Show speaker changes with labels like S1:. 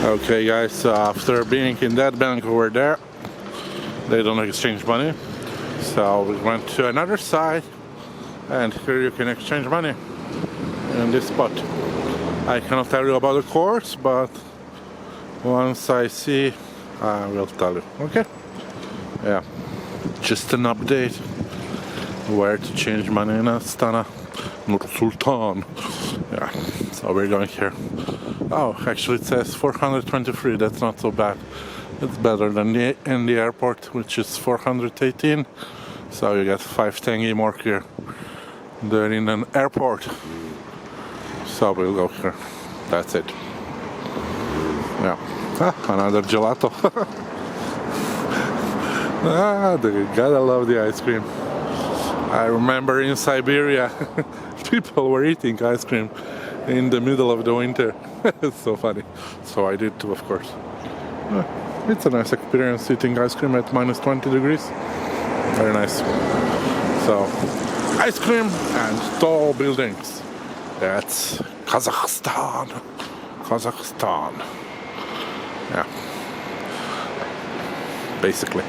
S1: Okay guys, so after being in that bank over there, they don't exchange money. So we went to another side and here you can exchange money in this spot. I cannot tell you about the course, but once I see, I will tell you. Okay? Yeah. Just an update where to change money in Astana. Nur Sultan. Yeah. So we're going here. Oh, actually it says 423. That's not so bad. It's better than in the airport, which is 418. So you get 5 tenge more here than in an airport. So we'll go here. That's it. Yeah. Another gelato. Gotta love the ice cream. I remember in Siberia, people were eating ice cream in the middle of the winter. It's so funny. So I did too, of course. It's a nice experience eating ice cream at minus 20 degrees. Very nice. So, ice cream and tall buildings. That's Kazakhstan. Kazakhstan. Yeah. Basically.